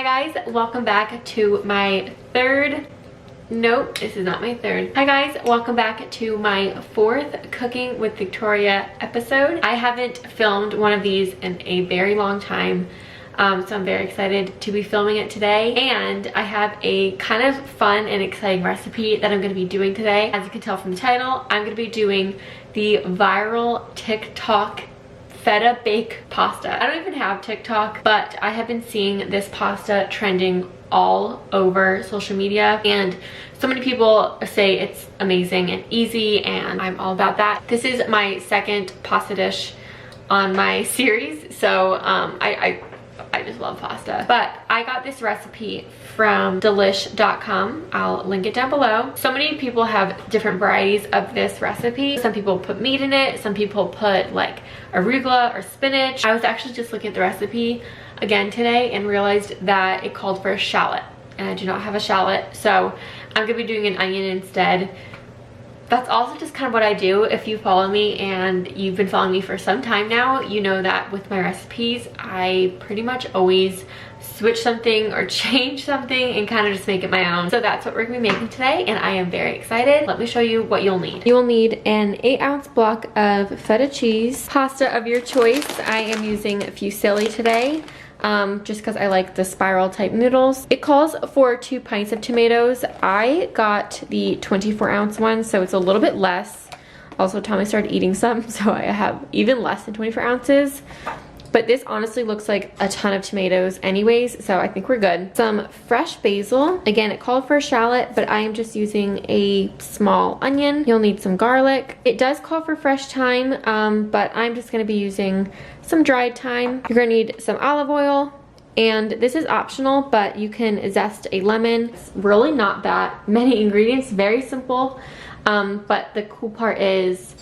Hi guys, welcome back to my third, nope, this is not my third. Hi guys, welcome back to my fourth Cooking with Victoria episode. I haven't filmed one of these in a very long time, so I'm very excited to be filming it today. And I have a kind of fun and exciting recipe that I'm going to be doing today. As you can tell from the title, I'm going to be doing the viral TikTok feta bake pasta. I don't even have TikTok, but I have been seeing this pasta trending all over social media, and so many people say it's amazing and easy, and I'm all about that. This is my second pasta dish on my series, so I just love pasta. But I got this recipe from delish.com. I'll link it down below. So many people have different varieties of this recipe. Some people put meat in it, some people put like arugula or spinach. I was actually just looking at the recipe again today and realized that it called for a shallot, and I do not have a shallot, so I'm gonna be doing an onion instead. That's also just kind of what I do. If you follow me and you've been following me for some time now, you know that with my recipes, I pretty much always switch something or change something and kind of just make it my own. So that's what we're gonna be making today, and I am very excited. Let me show you what you'll need. You will need an 8-ounce block of feta cheese, pasta of your choice. I am using fusilli today. Just because I like the spiral type noodles. It calls for 2 pints of tomatoes. I got the 24-ounce one, so it's a little bit less. Also, Tommy started eating some, so I have even less than 24 ounces. But this honestly looks like a ton of tomatoes anyways, so I think we're good. Some fresh basil. Again, it called for a shallot, but I am just using a small onion. You'll need some garlic. It does call for fresh thyme, but I'm just gonna be using some dried thyme. You're gonna need some olive oil, and this is optional, but you can zest a lemon. It's really not that many ingredients, very simple, but the cool part is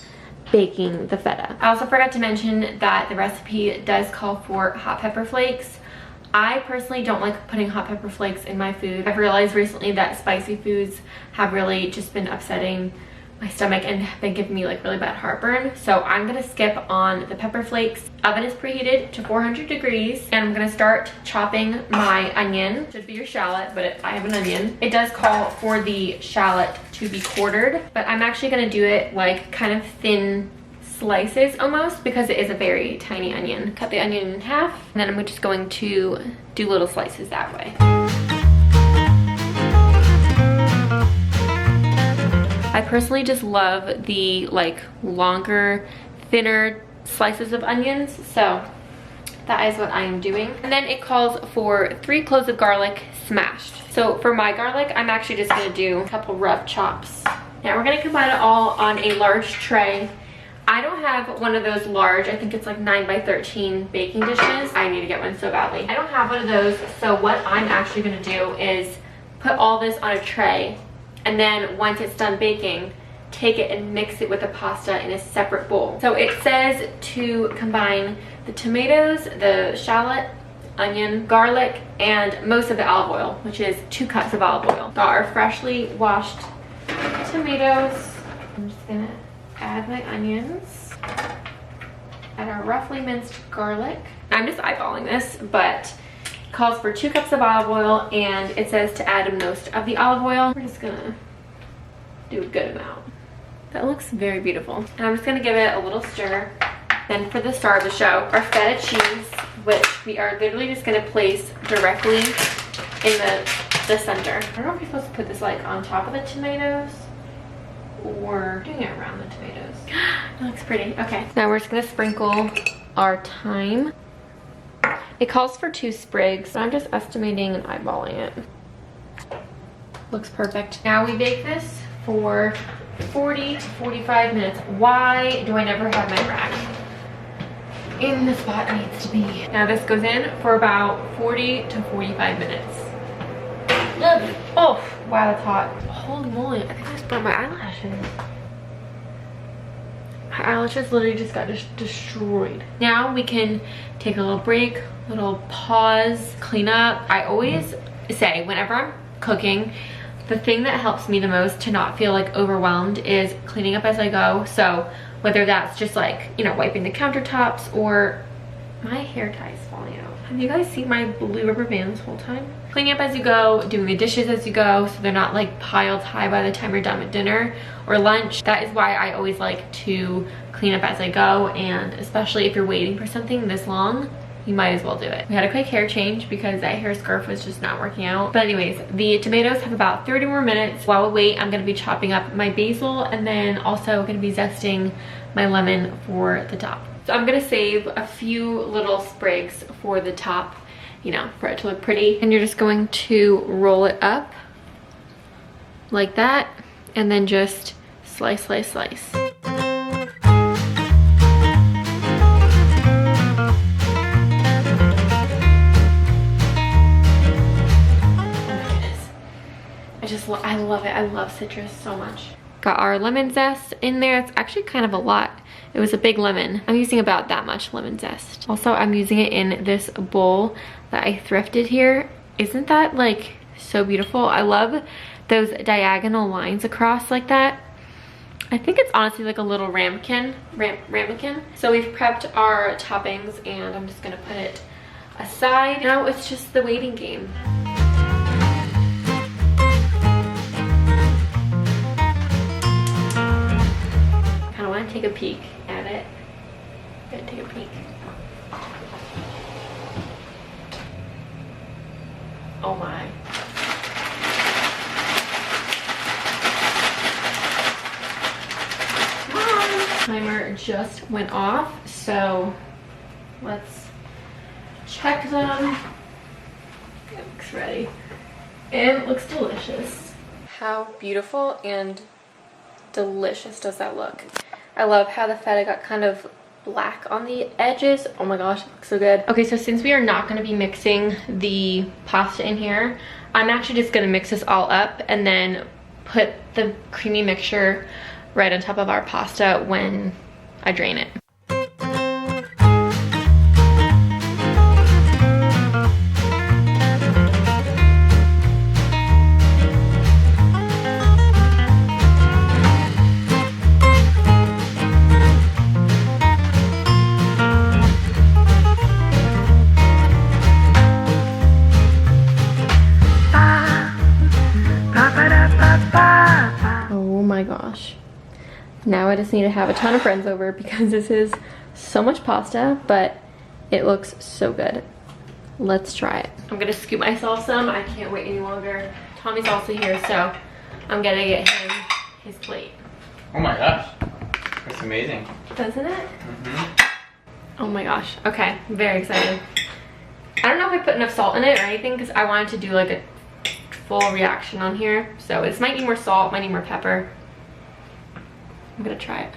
baking the feta. I also forgot to mention that the recipe does call for hot pepper flakes. I personally don't like putting hot pepper flakes in my food. I've realized recently that spicy foods have really just been upsetting my stomach and have been giving me like really bad heartburn. So I'm gonna skip on the pepper flakes. Oven is preheated to 400 degrees, and I'm gonna start chopping my onion. Should be your shallot, but I have an onion. It does call for the shallot to be quartered, but I'm actually gonna do it like kind of thin slices almost, because it is a very tiny onion. Cut the onion in half, and then I'm just going to do little slices that way. I personally just love the like longer, thinner slices of onions, so that is what I am doing. And then it calls for 3 cloves of garlic smashed. So for my garlic, I'm actually just gonna do a couple rough chops. Now we're gonna combine it all on a large tray. I don't have one of those large, I think it's like 9 by 13 baking dishes. I need to get one so badly. I don't have one of those, so what I'm actually gonna do is put all this on a tray, and then once it's done baking, take it and mix it with the pasta in a separate bowl. So it says to combine the tomatoes, the shallot, onion, garlic, and most of the olive oil, which is 2 cups of olive oil. Got our freshly washed tomatoes. I'm just gonna add my onions, add our roughly minced garlic. I'm just eyeballing this, but calls for 2 cups of olive oil, and it says to add most of the olive oil. We're just gonna do a good amount. That looks very beautiful. And I'm just gonna give it a little stir. Then for the star of the show, our feta cheese, which we are literally just gonna place directly in the center. I don't know if you're supposed to put this like on top of the tomatoes or doing it around the tomatoes. It looks pretty. Okay, now we're just gonna sprinkle our thyme. It calls for 2 sprigs, but I'm just estimating and eyeballing it. Looks perfect. Now we bake this for 40 to 45 minutes. Why do I never have my rack in the spot it needs to be? Now this goes in for about 40 to 45 minutes. Ugh. Oh, wow, that's hot. Holy moly, I think I just burnt my eyelashes. My eyelashes literally just got destroyed. Now we can take a little break, little pause, clean up. I always say whenever I'm cooking, the thing that helps me the most to not feel like overwhelmed is cleaning up as I go. So whether that's just like, you know, wiping the countertops, or my hair tie is falling out. Have you guys seen my blue rubber band this whole time? Cleaning up as you go, doing the dishes as you go, so they're not like piled high by the time you're done with dinner or lunch. That is why I always like to clean up as I go, and especially if you're waiting for something this long, you might as well do it. We had a quick hair change because that hair scarf was just not working out. But anyways, the tomatoes have about 30 more minutes. While we wait, I'm gonna be chopping up my basil and then also gonna be zesting my lemon for the top. So I'm gonna save a few little sprigs for the top, you know, for it to look pretty. And you're just going to roll it up like that and then just slice, slice, slice. I love it. I love citrus so much. Got our lemon zest in there. It's actually kind of a lot. It was a big lemon. I'm using about that much lemon zest. Also, I'm using it in this bowl that I thrifted here. Isn't that like so beautiful? I love those diagonal lines across like that. I think it's honestly like a little ramekin. So we've prepped our toppings and I'm just gonna put it aside. Now it's just the waiting game. Take a peek at it. Gotta take a peek. Oh my. Come on. Timer just went off, so let's check them. It looks ready. And it looks delicious. How beautiful and delicious does that look? I love how the feta got kind of black on the edges. Oh my gosh, it looks so good. Okay, so since we are not gonna be mixing the pasta in here, I'm actually just gonna mix this all up and then put the creamy mixture right on top of our pasta when I drain it. Now I just need to have a ton of friends over because this is so much pasta, but it looks so good. Let's try it. I'm gonna scoop myself some. I can't wait any longer. Tommy's also here, so I'm gonna get him his plate. Oh my gosh, that's amazing. Doesn't it? Oh my gosh. Okay, I'm very excited. I don't know if I put enough salt in it or anything because I wanted to do like a full reaction on here. So this might need more salt, might need more pepper. I'm gonna try it.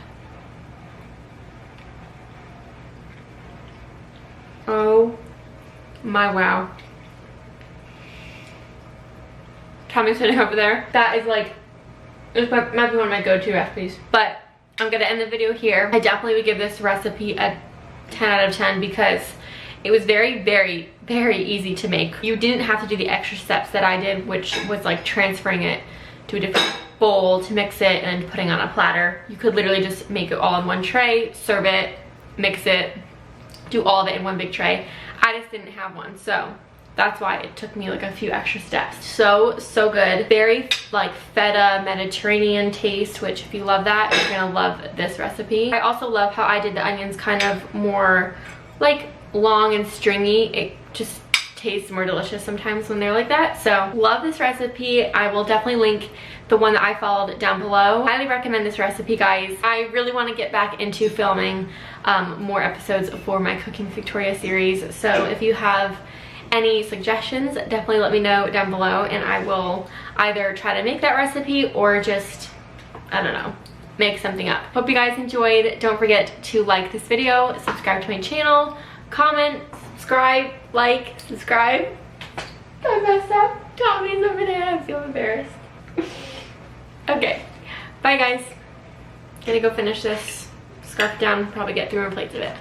Oh my wow. Tommy's sitting over there. That is like, this might be one of my go-to recipes. But I'm gonna end the video here. I definitely would give this recipe a 10 out of 10 because it was very, very, very easy to make. You didn't have to do the extra steps that I did, which was like transferring it to a different bowl to mix it and putting on a platter. You could literally just make it all in one tray, serve it, mix it, do all of it in one big tray. I just didn't have one, so that's why it took me like a few extra steps. So good. Very like feta Mediterranean taste, which if you love that, you're gonna love this recipe. I also love how I did the onions kind of more like long and stringy. It just tastes more delicious sometimes when they're like that. So love this recipe. I will definitely link the one that I followed down below. Highly recommend this recipe, guys. I really want to get back into filming more episodes for my Cooking Victoria series. So if you have any suggestions, definitely let me know down below and I will either try to make that recipe or just, I don't know, make something up. Hope you guys enjoyed. Don't forget to like this video, subscribe to my channel, comment, subscribe, like, subscribe. I messed up. Tommy's over there. I feel embarrassed. Okay, bye guys. Gonna go finish this, scarf down, probably get 3 more plates of it.